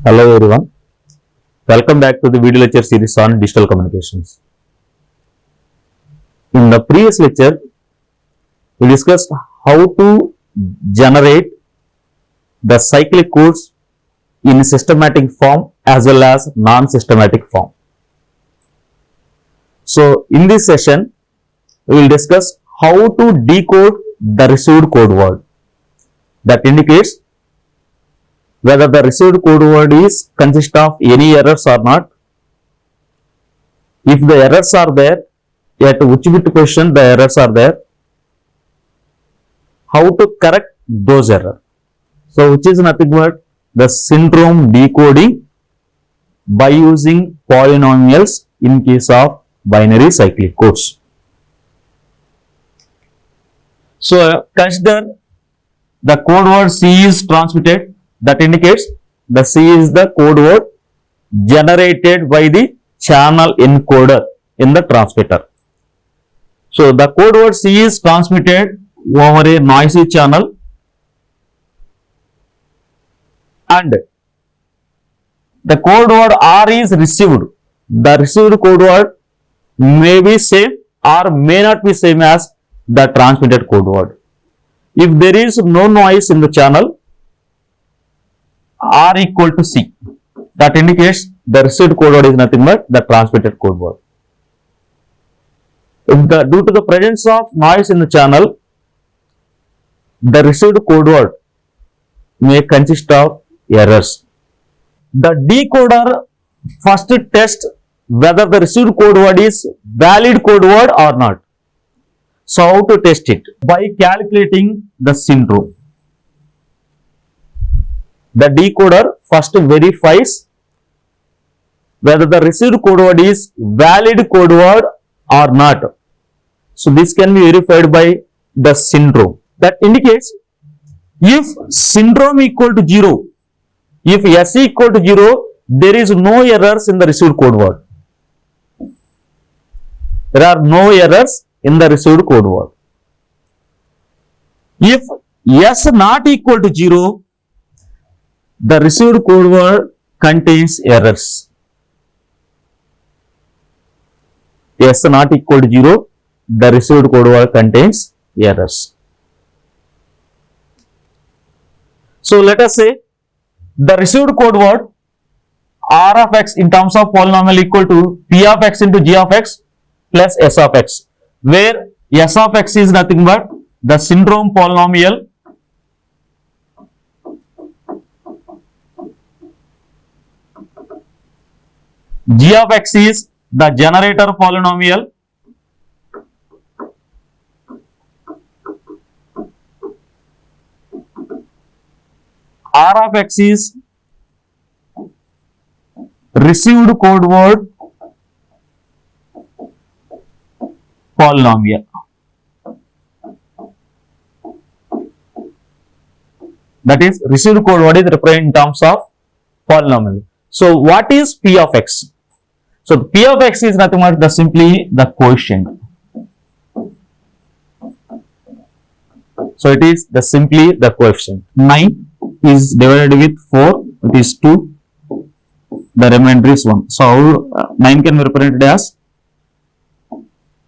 Hello everyone, welcome back to the video lecture series on digital communications. In the previous lecture, we discussed how to generate the cyclic codes in systematic form as well as non-systematic form. So, in this session, we will discuss how to decode the received code word. That indicates whether the received code word is consist of any errors or not. If the errors are there, at which bit position the errors are there, how to correct those errors. So, which is nothing but the syndrome decoding by using polynomials in case of binary cyclic codes. So, consider the code word C is transmitted. That indicates the C is the code word generated by the channel encoder in the transmitter. So, the code word C is transmitted over a noisy channel and the code word R is received. The received code word may be same or may not be same as the transmitted code word. If there is no noise in the channel, R equal to C. That indicates the received code word is nothing but the transmitted code word. Due to the presence of noise in the channel, the received code word may consist of errors. The decoder first tests whether the received code word is valid code word or not. So, how to test it? By calculating the syndrome. The decoder first verifies whether the received code word is valid code word or not. So, this can be verified by the syndrome. That indicates if syndrome equal to 0, if S equal to 0, there is no errors in the received code word. There are no errors in the received code word. If S not equal to 0, the received code word contains errors. S not equal to 0, the received code word contains errors. So, let us say the received code word R of x in terms of polynomial equal to P of x into G of x plus S of x, where S of x is nothing but the syndrome polynomial G of x is the generator polynomial R of x is received code word polynomial. That is, received code word is represented in terms of polynomial. So, what is P of x? So, P of x is nothing but simply the quotient. So, it is simply the coefficient. 9 is divided with 4, it is 2, the remainder is 1. So, 9 can be represented as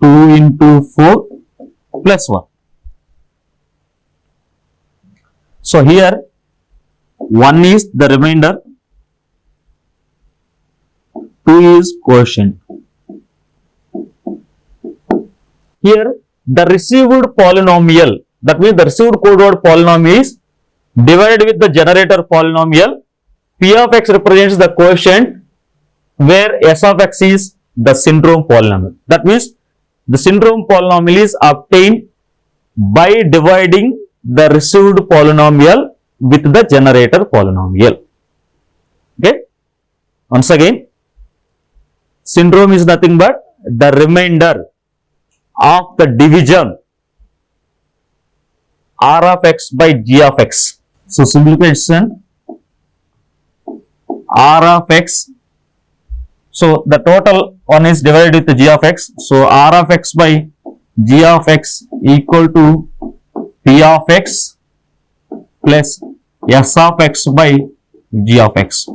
2 into 4 plus 1. So, here 1 is the remainder, 2 is quotient. Here the received polynomial, that means the received code word polynomial is divided with the generator polynomial. P of x represents the quotient where S of x is the syndrome polynomial. That means the syndrome polynomial is obtained by dividing the received polynomial with the generator polynomial. Okay. Once again, syndrome is nothing but the remainder of the division R of x by G of x. So, simplification R of x. So, the total one is divided with the G of x. So, R of x by g of x equal to p of x plus s of x by g of x.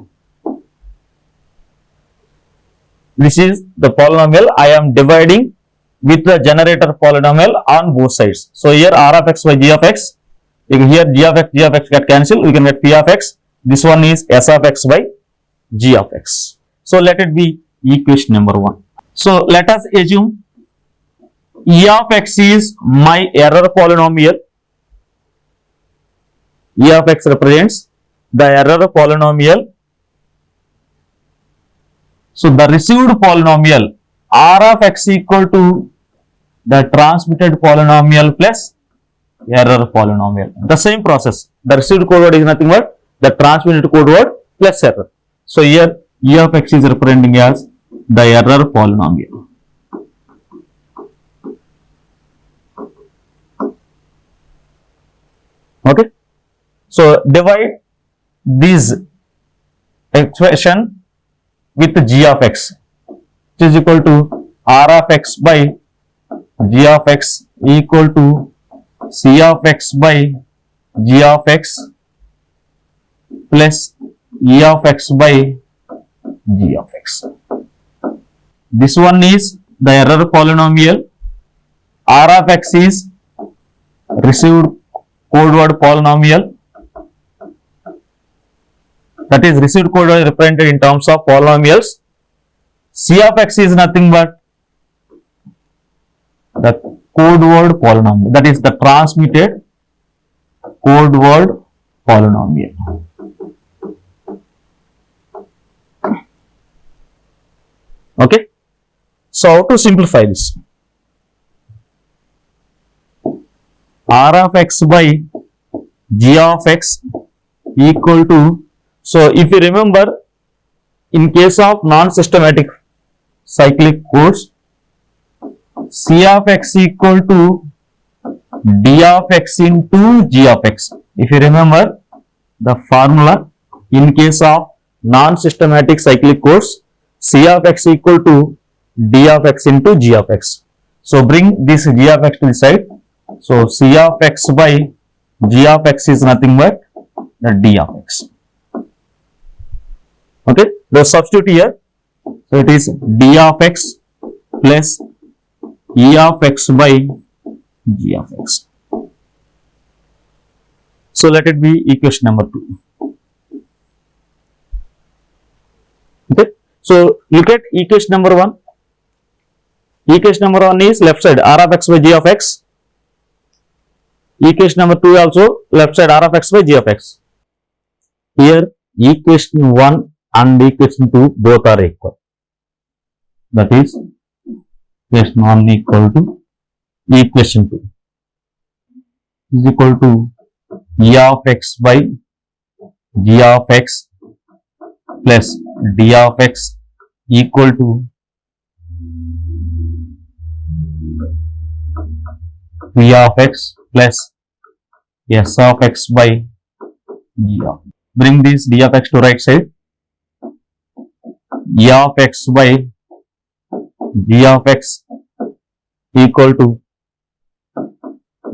This is the polynomial I am dividing with the generator polynomial on both sides. So here r of x by g of x, here g of x get cancelled, we can get p of x. This one is s of x by g of x. So let it be equation number 1. So let us assume e of x is my error polynomial. E of x represents the error polynomial. So the received polynomial r of x equal to the transmitted polynomial plus error polynomial. The same process. The received code word is nothing but the transmitted code word plus error. So here e of x is representing as the error polynomial. Okay. So divide this expression with g of x, which is equal to r of x by g of x equal to c of x by g of x plus e of x by g of x. This one is the error polynomial. R of x is received code word polynomial. That is received code word represented in terms of polynomials. C of x is nothing but the code word polynomial. That is the transmitted code word polynomial. Okay. So how to simplify this? R of x by g of x equal to, so if you remember, in case of non-systematic cyclic codes, c of x equal to d of x into g of x. If you remember the formula, in case of non-systematic cyclic codes, c of x equal to d of x into g of x. So bring this g of x to the side. So c of x by g of x is nothing but the d of x. Okay, the substitute here. So it is d of x plus e of x by g of x. So let it be equation number 2. Okay, so look at equation number 1. Equation number 1 is left side r of x by g of x. Equation number 2 also left side r of x by g of x. Here equation 1 and equation 2 both are equal. That is equation 1 equal to equation 2 is equal to e of x by g of x plus d of x equal to p of x plus s of x by g of x. Bring this d of x to right side. E of x by g of x equal to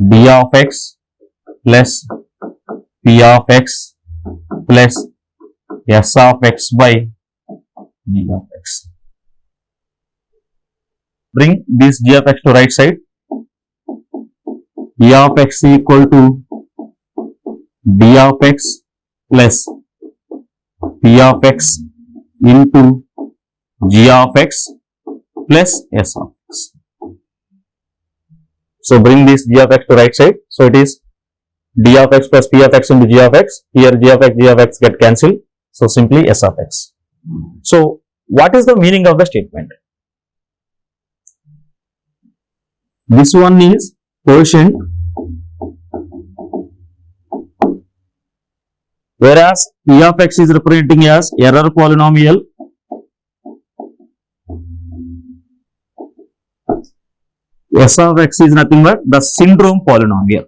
d of x plus p of x plus s of x by g of x. Bring this g of x to right side. E of x equal to d of x plus p of x into g of x plus s of x. So bring this g of x to right side. So it is d of x plus p of x into g of x. Here g of x get cancelled. So simply s of x. So what is the meaning of the statement? This one is quotient, whereas p of x is representing as error polynomial. S of x is nothing but the syndrome polynomial.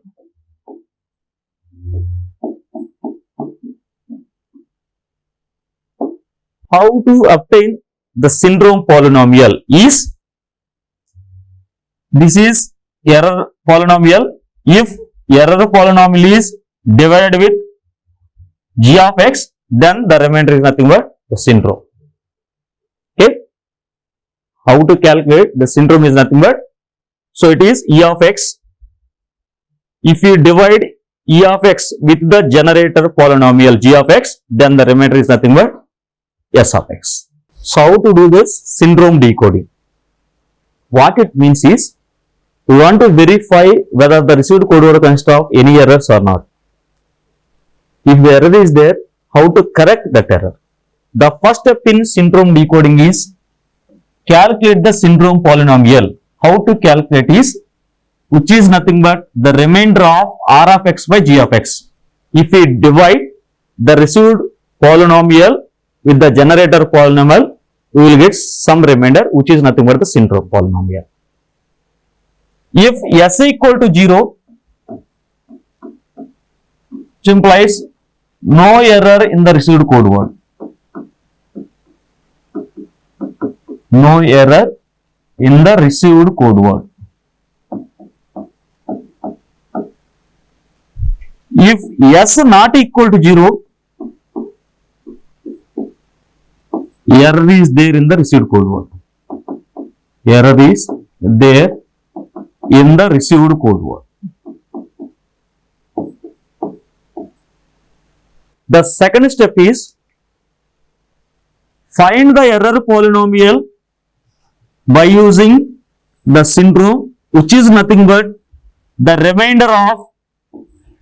How to obtain the syndrome polynomial is, this is error polynomial if error polynomial is divided with g of x, then the remainder is nothing but the syndrome. Okay, how to calculate the syndrome is nothing but, so it is e of x. If you divide e of x with the generator polynomial g of x, then the remainder is nothing but s of x. So how to do this syndrome decoding? What it means is, we want to verify whether the received code word consists of any errors or not. If the error is there, how to correct that error? The first step in syndrome decoding is calculate the syndrome polynomial. How to calculate is, which is nothing but the remainder of r of x by g of x. If we divide the received polynomial with the generator polynomial, we will get some remainder which is nothing but the syndrome polynomial. If s equal to 0, which implies no error in the received code word. No error in the received code word. If s not equal to 0, error is there in the received code word. Error is there in the received code word. The second step is find the error polynomial by using the syndrome, which is nothing but the remainder of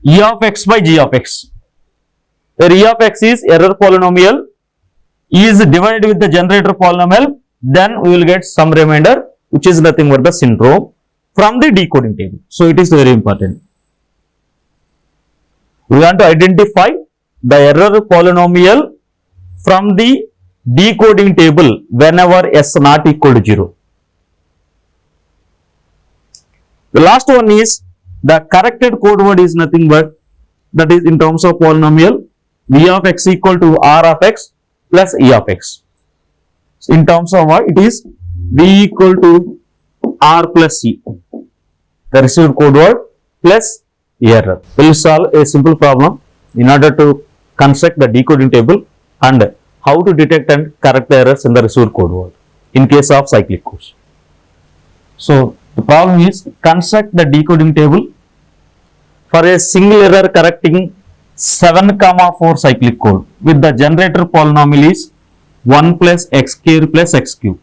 e of x by g of x. Where e of x is error polynomial is divided with the generator polynomial, then we will get some remainder which is nothing but the syndrome from the decoding table. So it is very important. We want to identify the error polynomial from the decoding table whenever s not equal to 0. The last one is the corrected code word is nothing but, that is in terms of polynomial, v of x equal to r of x plus e of x. In terms of what? It is v equal to r plus e, the received code word plus error. We will solve a simple problem in order to construct the decoding table and how to detect and correct the errors in the received code word in case of cyclic codes. So the problem is, construct the decoding table for a single error correcting 7,4 cyclic code with the generator polynomial is 1 plus x square plus x cube.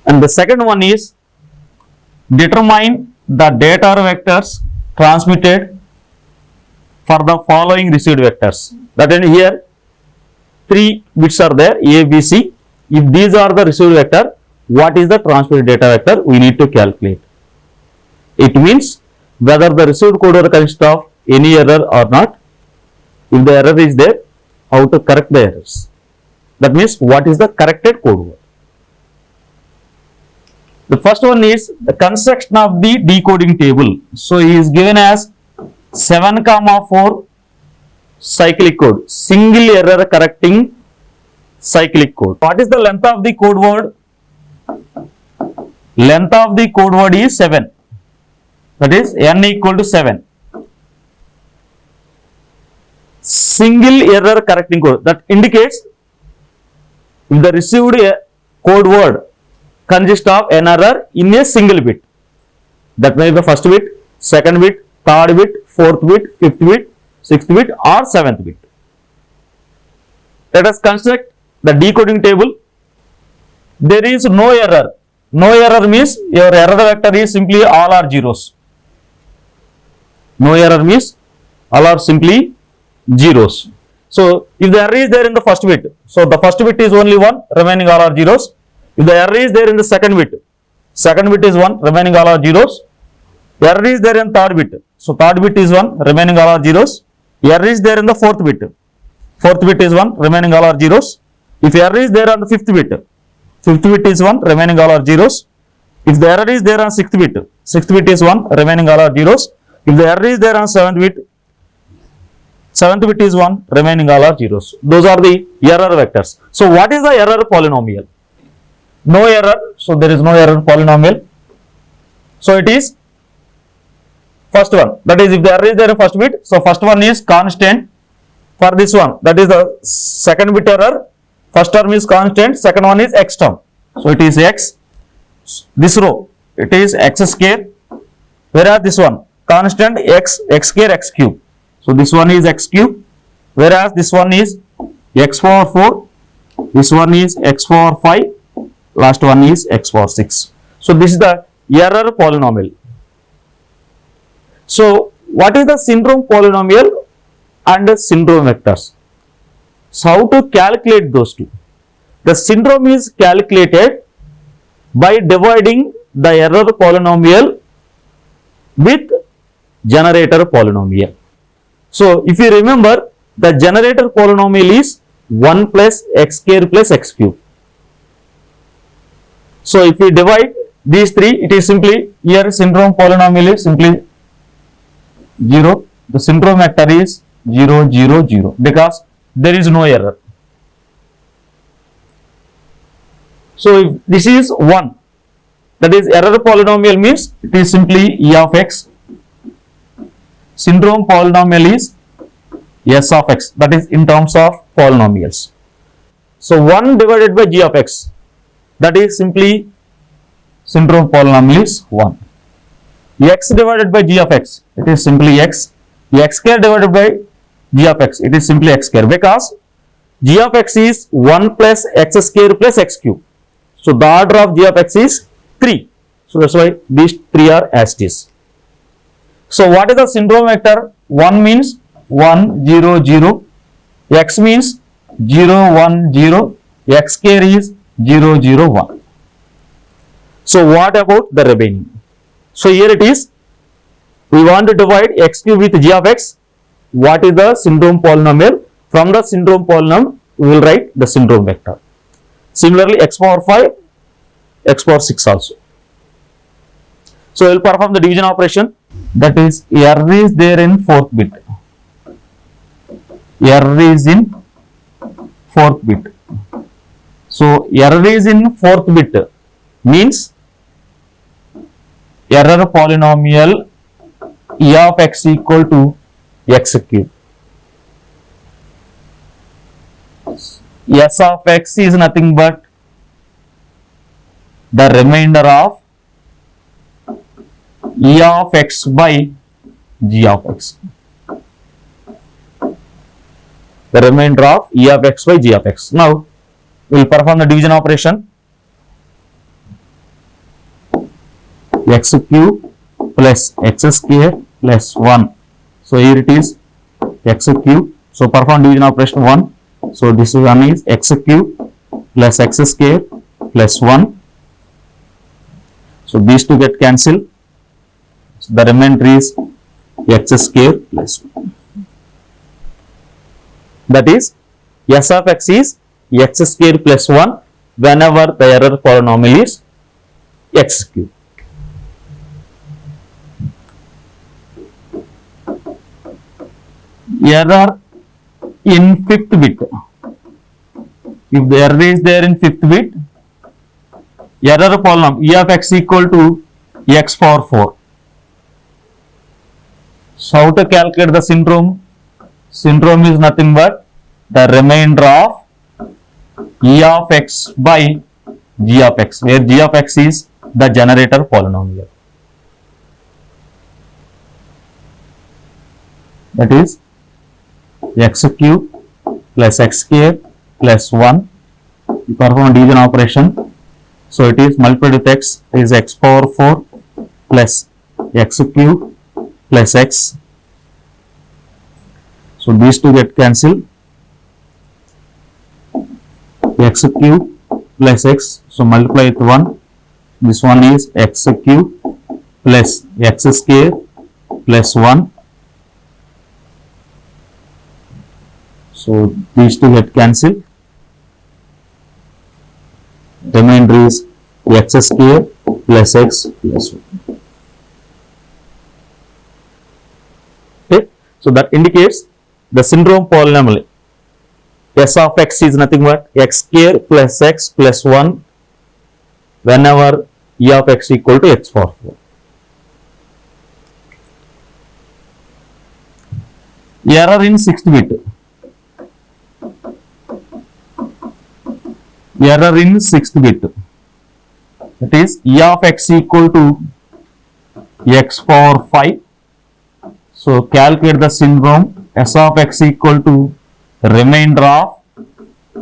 And the second one is, determine the data vectors transmitted for the following received vectors. That is, here 3 bits are there, a, b, c. If these are the received vector, what is the transmitted data vector? We need to calculate. It means whether the received code word consists of any error or not. If the error is there, how to correct the errors. That means what is the corrected code word. The first one is the construction of the decoding table. So he is given as 7,4 cyclic code, single error correcting cyclic code. What is the length of the code word? Length of the code word is 7. That is n equal to 7. Single error correcting code, that indicates if the received code word consists of an error in a single bit. That may be the first bit, second bit, third bit, fourth bit, fifth bit, sixth bit or seventh bit. Let us construct the decoding table. There is no error. No error means your error vector is simply all are zeros. No error means all are simply zeros. So if the error is there in the first bit, so the first bit is only 1, remaining all are zeros. If the error is there in the second bit is 1, remaining all are zeros. Error is there in third bit, so third bit is 1, remaining all are zeros. Error is there in the fourth bit is 1, remaining all are zeros. If error is there on the fifth bit is 1, remaining all are zeros. If the error is there on sixth bit is 1, remaining all are zeros. If the error is there on seventh bit is 1, remaining all are zeros. Those are the error vectors. So what is the error polynomial? No error, so there is no error polynomial. So it is first one, that is if the error is there in first bit, so first one is constant. For this one, that is the second bit error, first term is constant, second one is x term, so it is x. This row, it is x square, whereas this one constant x square x cube, so this one is x cube, whereas this one is x power 4, this one is x power 5, last one is x power 6. So this is the error polynomial. So what is the syndrome polynomial and syndrome vectors? So how to calculate those two? The syndrome is calculated by dividing the error polynomial with generator polynomial. So if you remember, the generator polynomial is 1 plus x square plus x cube. So if we divide these three, it is simply, here syndrome polynomial is simply 0, the syndrome vector is 0 0 0 because there is no error. So if this is 1, that is error polynomial means it is simply e of x. Syndrome polynomial is s of x, that is in terms of polynomials. So 1 divided by g of x, that is simply syndrome polynomial is 1. X divided by g of x, it is simply x. X square divided by g of x, it is simply x square, because g of x is 1 plus x square plus x cube. So the order of g of x is 3. So that's why these three are as it is. So what is the syndrome vector? 1 means 1 0 0, x means 0 1 0, x square is 0 0 1. So what about the remaining? So here it is, we want to divide x cube with g of x. What is the syndrome polynomial? From the syndrome polynomial, we will write the syndrome vector. Similarly, x power 5, x power 6 also. So we will perform the division operation. That is, error is there in fourth bit. Error is in fourth bit. So error is in fourth bit means error polynomial e of x equal to x cube. S of x is nothing but the remainder of e of x by g of x. The remainder of e of x by g of x. Now we will perform the division operation. X cube plus x square plus 1. So here it is x cube. So perform division operation 1. So this one is x cube plus x square plus 1. So these two get cancelled. So the remainder is x square plus 1. That is, s of x is x square plus 1 whenever the error polynomial is x cube. Error in fifth bit. If the error is there in fifth bit, error polynomial e of x equal to x power 4. So how to calculate the syndrome? Syndrome is nothing but the remainder of e of x by g of x, where g of x is the generator polynomial. That is x cube plus x square plus 1. You perform division operation. So it is multiplied with x, is x power 4 plus x cube plus x. So these two get cancelled. X cube plus x. So multiply with 1. This one is x cube plus x square plus 1. So these two get cancelled. Remainder is x square plus x plus 1. Okay. So that indicates the syndrome polynomial s of x is nothing but x square plus x plus 1 whenever e of x equal to x power 4. error in sixth bit. Error in sixth bit. That is e of x equal to x power 5. So calculate the syndrome. S of x equal to remainder of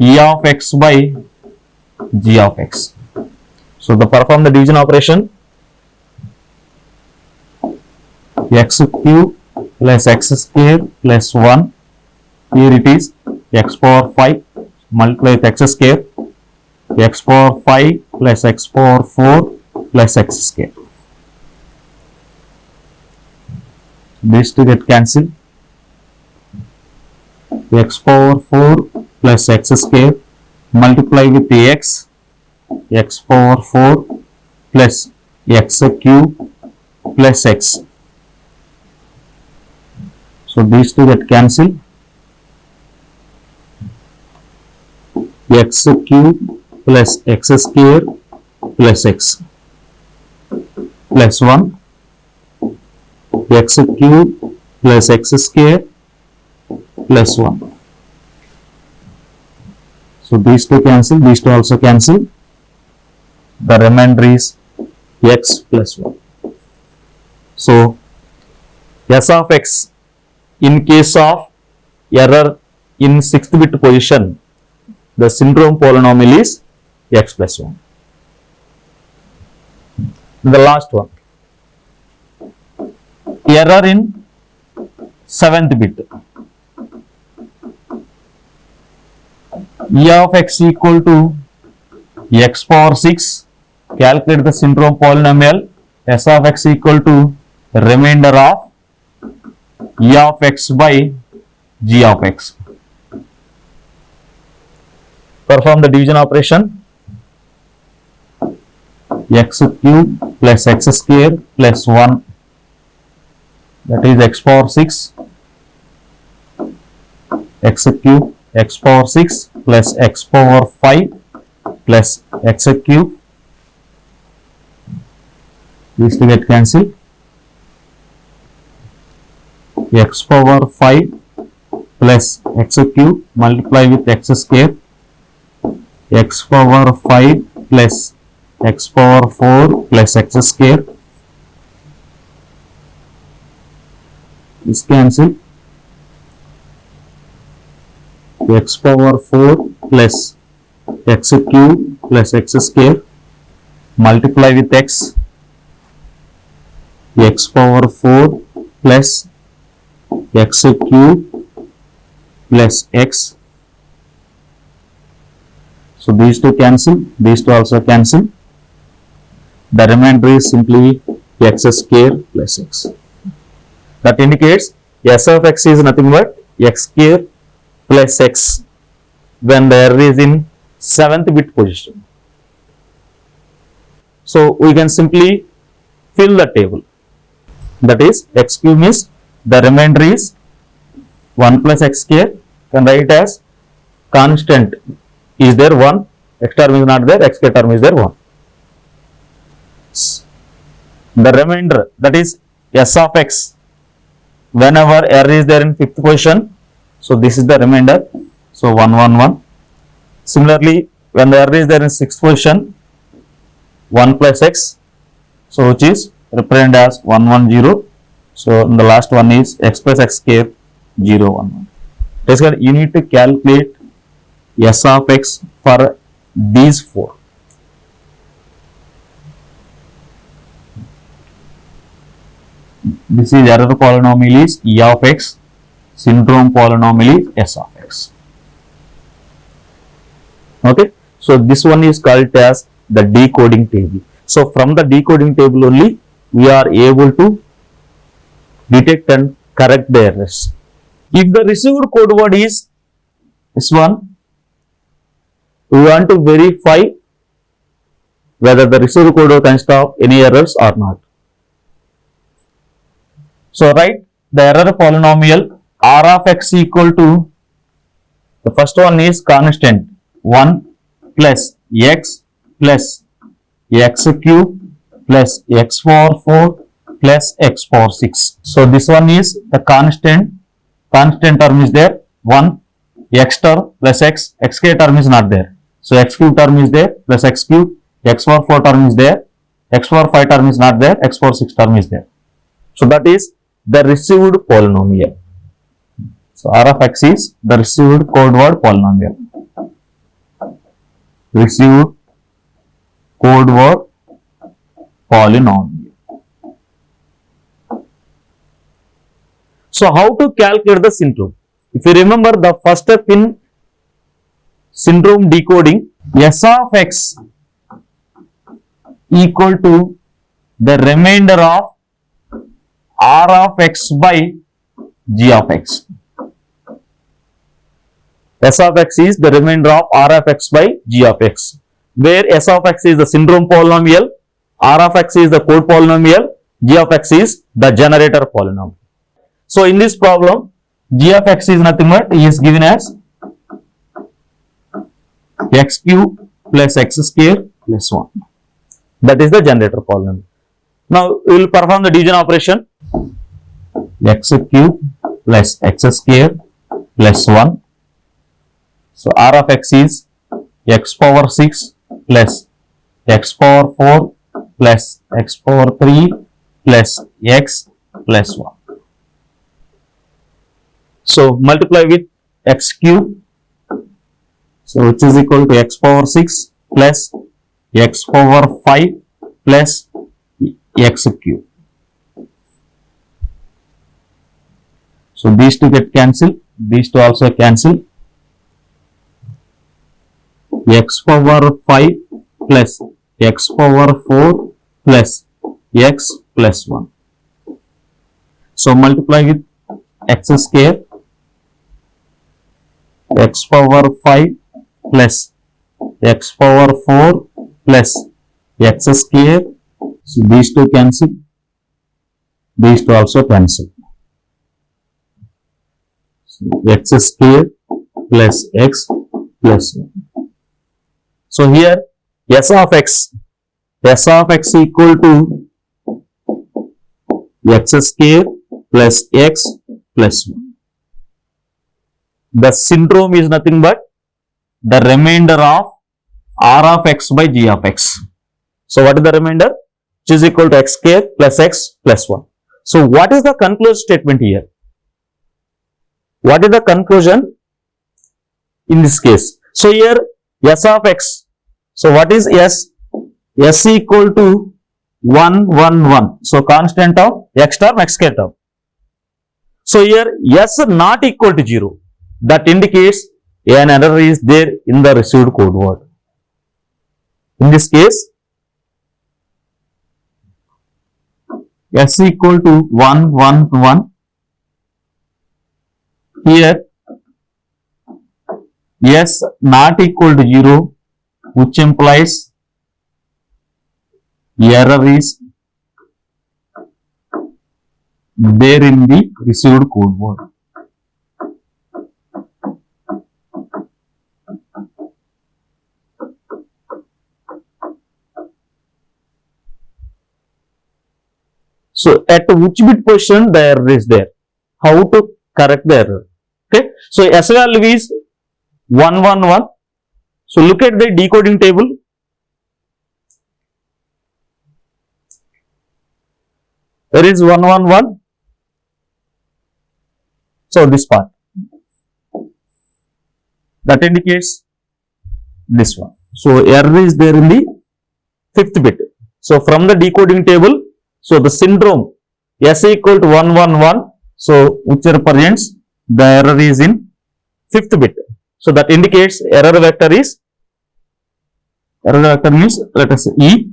e of x by g of x. So to perform the division operation, x cube plus x square plus 1, here it is x power 5 multiply with x square, x power 5 plus x power 4 plus x square. These two get cancelled. X power 4 plus x square multiply with the x power 4 plus x cube plus x. So these two get cancelled. X cube plus x square plus x plus 1, x cube plus x square plus 1. So these two cancel, these two also cancel. The remainder is x plus 1. So s of x in case of error in sixth bit position, the syndrome polynomial is x plus 1. The last one, error in seventh bit. E of x equal to x power 6. Calculate the syndrome polynomial. S of x equal to remainder of e of x by g of x. Perform the division operation. X cube plus x square plus 1, that is x power 6, x cube x power 6 plus x power 5 plus x cube. These to get cancelled. X power 5 plus x cube multiply with x square, x power 5 plus x power 4 plus x square. This cancel. X power 4 plus x cube plus x square multiply with x power 4 plus x cube plus x. So these two cancel, these two also cancel. The remainder is simply x square plus x. That indicates s of x is nothing but x square plus x when the error is in 7th bit position. So we can simply fill the table. That is x cube means the remainder is 1 plus x square. Can write as constant is there 1, x term is not there, x square term is there 1. The remainder, that is s of x, whenever error is there in 5th position, so this is the remainder, so 1 1 1. Similarly, when the error is there in 6th position, 1 plus x, so which is represented as 1 1 0. So the last one is x plus x square 0 1 1. Basically, you need to calculate s of x for these 4. This is error polynomial is e of x, syndrome polynomial is s of x. Okay, so this one is called as the decoding table. So from the decoding table only we are able to detect and correct the errors. If the received code word is this one, we want to verify whether the received code word consists of any errors or not. So write the error polynomial r of x equal to, the first one is constant 1 plus x cube plus x power 4 plus x power 6. So this one is the constant constant term is there, 1, x term plus xk term is not there. So x cube term is there plus x cube, x power 4 term is there, x power 5 term is not there, x power 6 term is there. So that is the received polynomial. So R of x is the received code word polynomial. Received code word polynomial. So how to calculate the syndrome? If you remember the first step in syndrome decoding, S of x equal to the remainder of R of x by G of x. S of x is the remainder of R of x by G of x, where S of x is the syndrome polynomial, R of x is the code polynomial, G of x is the generator polynomial. So in this problem, G of x is nothing but is given as x cube plus x square plus 1. That is the generator polynomial. Now we will perform the division operation. X cube plus x square plus 1. So R of x is x power 6 plus x power 4 plus x power 3 plus x plus 1. So multiply with x cube, so which is equal to x power 6 plus x power 5 plus x cube. So these two get cancelled, these two also cancel. X power 5 plus x power 4 plus x plus 1. So multiply with x square, x power 5 plus x power 4 plus x square. So these two cancel, these two also cancel. So x square plus x plus 1. So here S of x equal to x square plus x plus 1. The syndrome is nothing but the remainder of R of x by G of x. So what is the remainder? Which is equal to x square plus x plus 1. So what is the conclusion statement here? What is the conclusion in this case? So here S of x. So what is S? S equal to 1, 1, 1. So constant of x term, x square term. So here S not equal to 0. That indicates an error is there in the received code word. In this case, S equal to 1, 1, 1. Here S not equal to 0, which implies error is there in the received code word. So at which bit position the error is there? How to correct the error? Okay. So S value is 1, 1, 1. So look at the decoding table. There is 1, 1, 1. So this part. That indicates this one. So error is there in the 5th bit. So from the decoding table, so the syndrome S equal to 1, 1, 1. So which represents the error is in 5th bit. So that indicates error vector means let us say E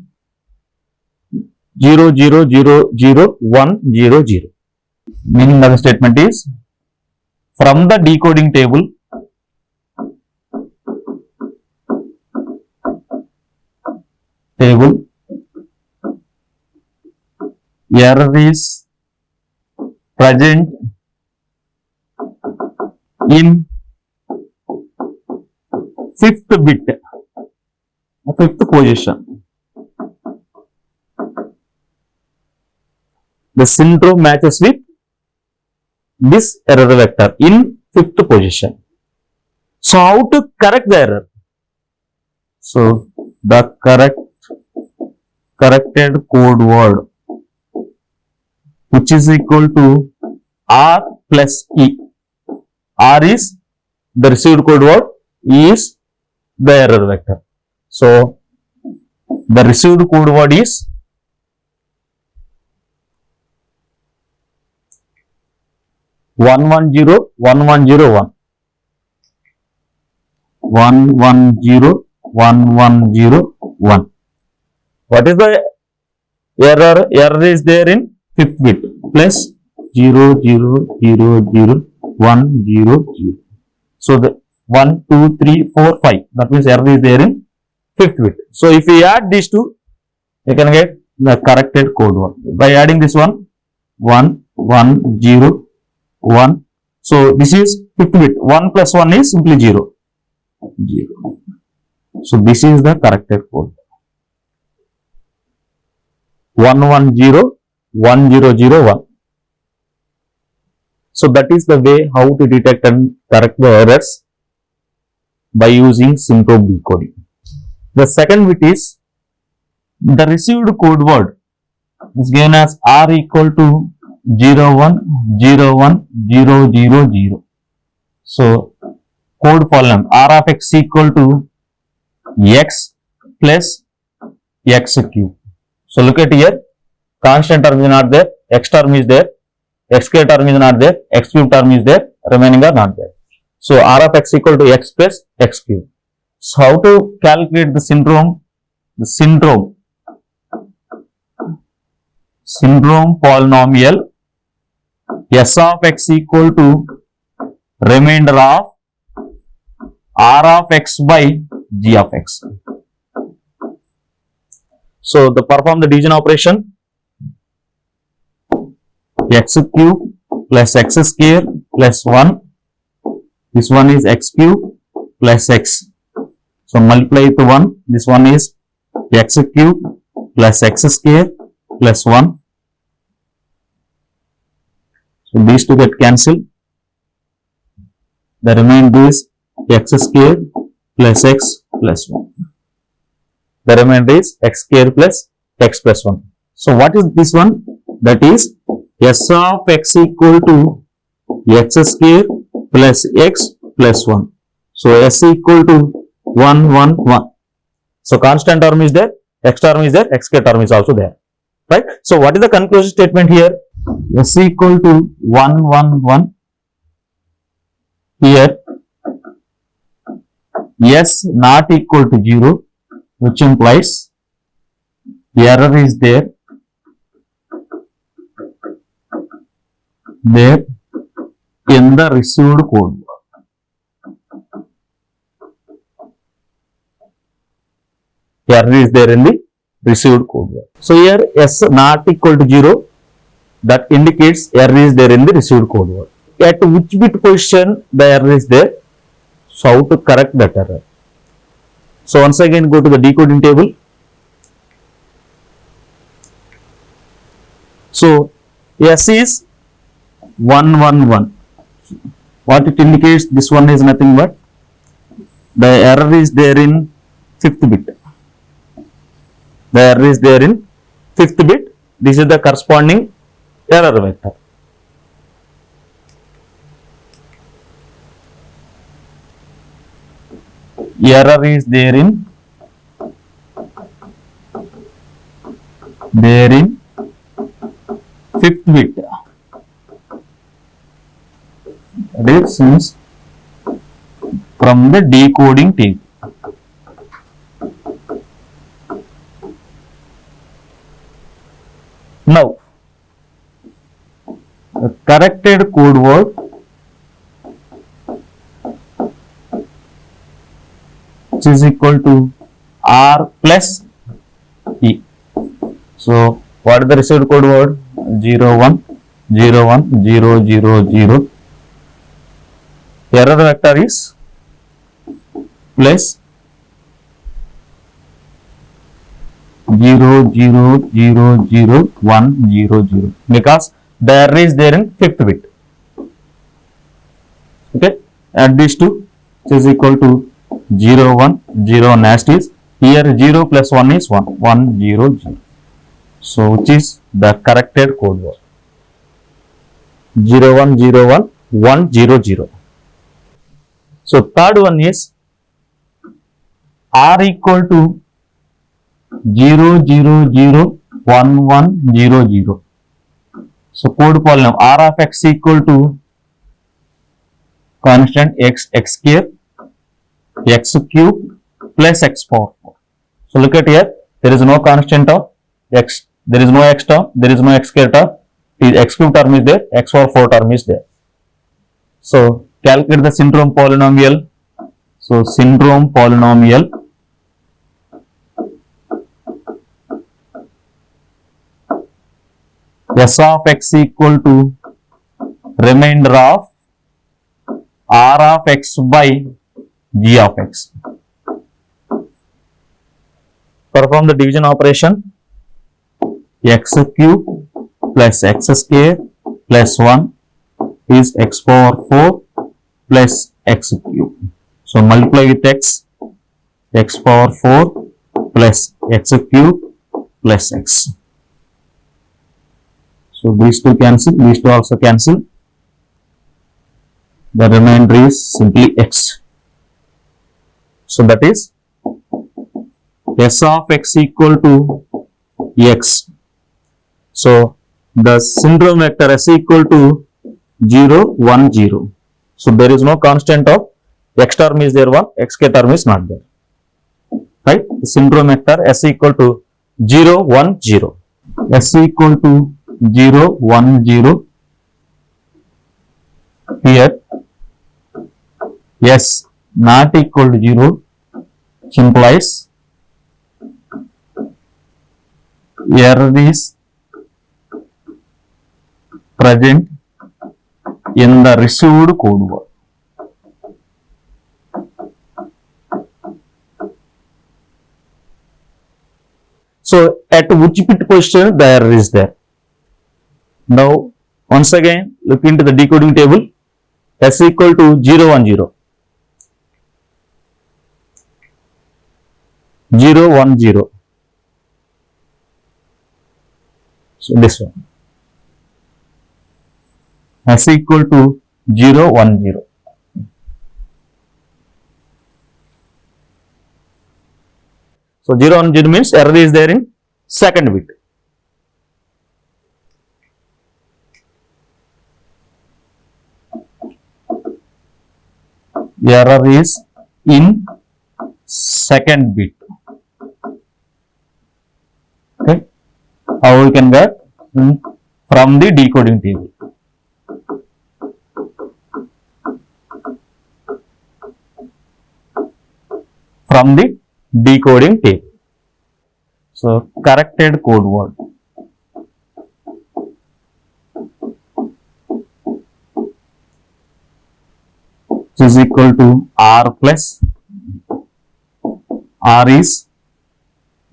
0, 0, 0, 0, 1, 0, 0. Meaning of the statement is from the decoding table, error is present in 5th bit, 5th position. The syndrome matches with this error vector in fifth position. So how to correct the error? So the corrected code word, which is equal to R plus E. R is the received code word, E is the error vector. So the received code word is 11011101. 110111. What is the error? Error is there in fifth bit plus 00001000. So the 1, 2, 3, 4, 5. That means error is there in fifth bit. So if we add these two, you can get the corrected code word by adding this one 1. So this is fifth bit. 1 plus 1 is simply 0. So this is the corrected code. 11010001. So that is the way how to detect and correct the errors by using syndrome decoding. The second bit is the received code word is given as R equal to 01010000. So code polynomial R of x equal to x plus x cube. So look at here, constant term is not there, x term is there, xk term is not there, x cube term is there, remaining are not there. So R of x equal to x plus x cube. So how to calculate the syndrome? The syndrome polynomial S of x equal to remainder of R of x by g of x. So to perform the division operation, x cube plus x square plus 1. This one is x cube plus x. So multiply it to 1. This one is x cube plus x square plus 1. So these two get cancelled. The remainder is x square plus x plus 1. The remainder is x square plus x plus 1. So what is this one? That is S of x equal to x square plus x plus 1. So S equal to 1, 1, 1. So constant term is there, x term is there, x square term is also there. Right? So what is the conclusion statement here? S equal to 1, 1, 1. Here S not equal to 0, which implies the error is there in the received code. Error is there in the received code. So here S not equal to 0, that indicates error is there in the received code word. At which bit position the error is there? So how to correct that error? So once again go to the decoding table. So S is 111. What it indicates? This one is nothing but the error is there in fifth bit. The error is there in fifth bit. This is the corresponding error vector. Error is there in fifth bit. That is since from the decoding table. Now the corrected code word which is equal to R plus E. So what is the received code word? 01010000. Error vector is plus 000100 because the error is there in fifth bit. Okay, add these two, which is equal to 0 1 0 next is here 0 plus 1 is 1 1 0 0. So which is the corrected code word 0 1 0 1 1 0 0. So third one is r equal to 0 0 0 1 1 0 0. So code polynomial r of x equal to constant x square x cube plus x power 4. So look at here, there is no constant of x, there is no x term, there is no x square term, x cube term is there, x power 4 term is there. So calculate the syndrome polynomial. So syndrome polynomial s of x equal to remainder of r of x by g of x. Perform the division operation. X cube plus x square plus 1 is x power 4 plus x cube. So multiply with x, x power 4 plus x cube plus x. So these two cancel, these two also cancel. The remainder is simply x. So that is s of x equal to x. So the syndrome vector s equal to 0 1 0. So there is no constant of x term is there 1, xk term is not there. Right? The syndrome vector s equal to 0 1 0. S equal to 0 1 0. Here s not equal to 0 implies error is present in the received code word. So at which bit position the error is there. Now once again look into the decoding table. S equal to 0 1 0. 0 1 0. So this one. S equal to 0 1 0. So 0 1 0 means error is there in second bit. Error is in second bit. Okay, how we can get from the decoding table. From the decoding table. So corrected code word. Is equal to r plus r is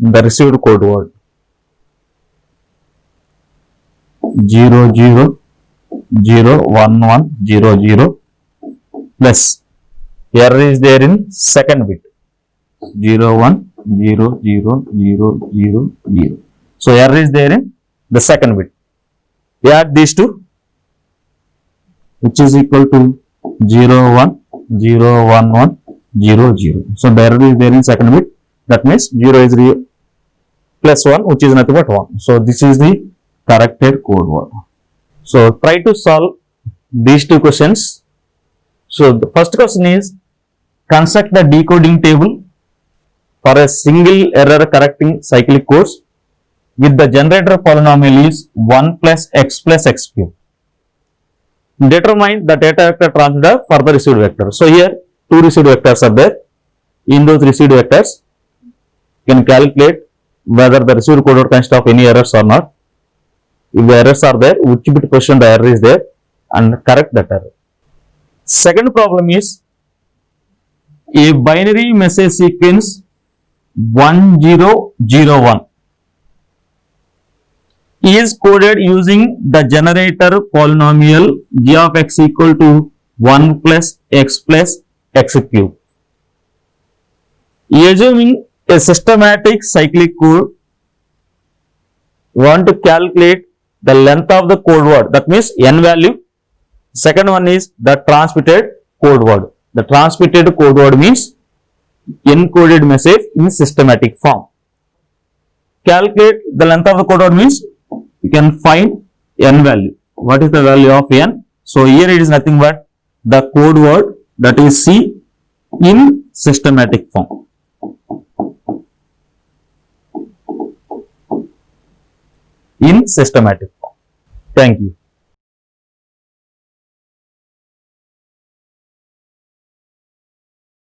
the received code word 0 0 0 1 1 0 0 plus error is there in second bit 0 1 0 0 0 0 0. So error is there in the second bit. We add these two, which is equal to 0 1 0 1 1 0 0. So the error is there in second bit. That means 0 is plus 1, which is nothing but 1. So this is the corrected code word. So try to solve these two questions. So the first question is construct the decoding table for a single error correcting cyclic codes with the generator polynomial is 1 plus x cube. Determine the data vector transmitter for the received vector. So here two received vectors are there. In those received vectors, you can calculate whether the received code word consists of any errors or not. If the errors are there, which bit position the error is there, and correct that error. Second problem is a binary message sequence 1001 is coded using the generator polynomial g of x equal to 1 plus x cube. Assuming a systematic cyclic code, want to calculate the length of the code word, that means n value. Second one is the transmitted code word. The transmitted code word means encoded message in systematic form. Calculate the length of the code word means you can find n value. What is the value of n? So here it is nothing but the code word, that is C, in systematic form. In systematic form. Thank you.